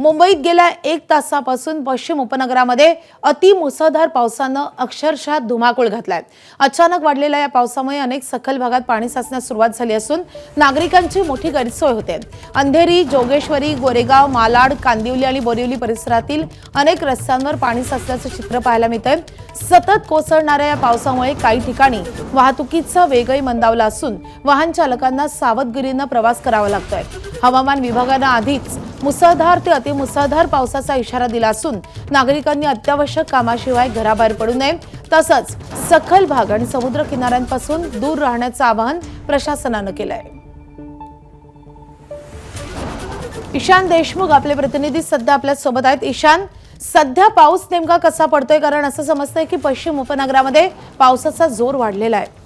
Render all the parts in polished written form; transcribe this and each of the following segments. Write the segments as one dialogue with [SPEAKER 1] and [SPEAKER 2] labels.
[SPEAKER 1] मुंबईत गेल्या 1 तासापासून पश्चिम उपनगरामध्ये अतिमुसळधार पावसानं अक्षरशः धुमाकूळ घातलाय। अचानक वाढलेल्या या पावसामुळे अनेक सखल भागात पाणी साचण्यास सुरुवात झाली असून नागरिकांची मोठी गैरसोय होते। अंधेरी, जोगेश्वरी, गोरेगाव, मालाड, कांदिवली आणि बोरिवली परिसरातील अनेक रस्त्यांवर पाणी साचल्याचं चित्र पाहायला मिळतंय। सतत कोसळणाऱ्या या पावसामुळे काही ठिकाणी वाहतुकीचा वेगही मंदावला असून वाहन चालकांना सावधगिरीने प्रवास करावा लागतोय। हवामान विभागाने आधीच मुसळधार ते अतिमुसळधार पावसाचा इशारा दिला असून नागरिकांनी अत्यावश्यक कामाशिवाय घराबाहेर पडू नये, तसंच सखल भाग आणि समुद्र किनाऱ्यांपासून दूर राहण्याचं आवाहन प्रशासनानं केलंय। ईशान देशमुख आपले प्रतिनिधी सध्या आपल्या सोबत आहेत। ईशान, सध्या पाऊस नेमका कसा पडतोय? कारण असं समजतंय की पश्चिम उपनगरामध्ये पावसाचा जोर वाढलेला आहे।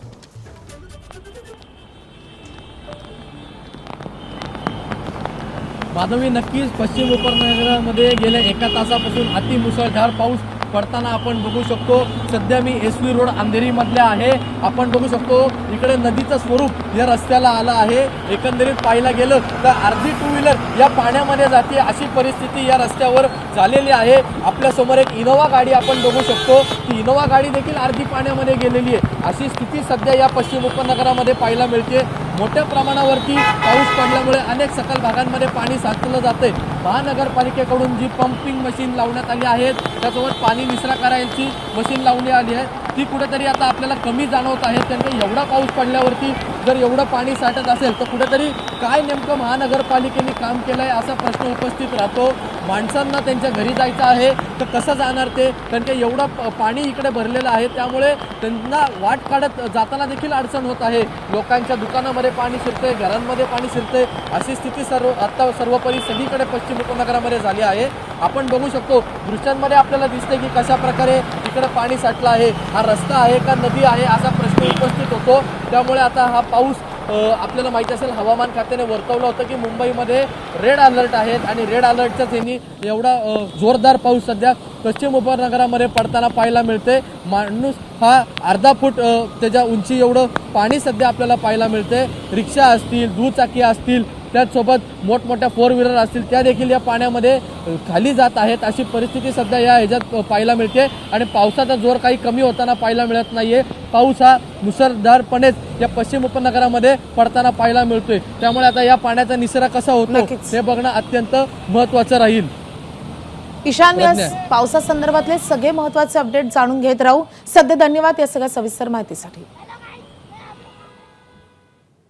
[SPEAKER 2] माधवी, नक्कीच पश्चिम उपनगरामध्ये गेल्या 1 तासापासून अतिमुसळधार पाऊस पडताना आपण बघू शकतो। सध्या मी SV रोड अंधेरीमधल्या आहे। आपण बघू शकतो इकडे नदीचं स्वरूप या रस्त्याला आलं आहे। एकंदरीत पाहायला गेलं तर अर्धी टू व्हीलर या पाण्यामध्ये जाते अशी परिस्थिती या रस्त्यावर झालेली आहे। आपल्यासमोर एक इनोवा गाडी आपण बघू शकतो, ती इनोवा गाडी देखील अर्धी पाण्यामध्ये गेलेली आहे। अशी स्थिती सध्या या पश्चिम उपनगरामध्ये पाहायला मिळते। मोठ्या प्रमाणावरती पाऊस पडल्यामुळे अनेक सखल भागांमध्ये पाणी साचलं जाते। महानगरपालिकेकडून जी पंपिंग मशीन लावण्यात आली आहेत, त्यासोबत पाणी निचरा करायची मशीन लावली आली आहे, ती कुठेतरी आता आपल्याला कमी जाणवत आहे। कारण एवढा पाऊस पडल्यावरती जर एवढं पाणी साठत असेल तर कुठेतरी काय नेमकं महानगरपालिकेने काम केलं आहे असा प्रश्न उपस्थित राहतो। माणसांना त्यांच्या घरी जायचं आहे तर कसं जाणार ते? कारण की एवढं पाणी इकडे भरलेलं आहे, त्यामुळे त्यांना वाट काढत जाताना देखील अडचण होत आहे। लोकांच्या दुकानामध्ये पाणी शिरतंय, घरांमध्ये पाणी शिरतंय, अशी स्थिती आता सर्वपरी सगळीकडे पश्चिम उपनगरामध्ये झाली आहे। आपण बघू शकतो दृश्यांमध्ये आपल्याला दिसते की कशा प्रकारे इकडे पाणी साठलं आहे। हा रस्ता आहे का नदी आहे असा प्रश्न उपस्थित होतो। त्यामुळे आता हा पाऊस आपल्याला माहिती असेल, हवामान खात्याने वर्तवलं होतं की मुंबईमध्ये रेड अलर्ट आहेत आणि रेड अलर्टच्याच यांनी एवढा जोरदार पाऊस सध्या पश्चिम उपनगरामध्ये पडताना पाहायला मिळते। माणूस हा अर्धा फूट त्याच्या उंची एवढं पाणी सध्या आपल्याला पाहायला मिळते। रिक्षा असतील, दुचाकी असतील, त्याचसोबत मोठमोठ्या 4 व्हीलर असतील, त्या देखील या पाण्यामध्ये खाली जात आहेत अशी परिस्थिती सध्या या ह्याच्यात पाहायला मिळते। आणि पावसाचा जोर काही कमी होताना पाहायला मिळत नाहीये। पाऊस हा मुसळधारपणेच या पश्चिम उपनगरामध्ये पडताना पाहायला मिळतोय। त्यामुळे आता या पाण्याचा निचरा कसा होतो हे बघणं अत्यंत महत्त्वाचं राहील।
[SPEAKER 1] ईशान, पावसासंदर्भातले सगळे महत्त्वाचे अपडेट जाणून घेत राहू। सध्या धन्यवाद या सगळ्या सविस्तर माहितीसाठी।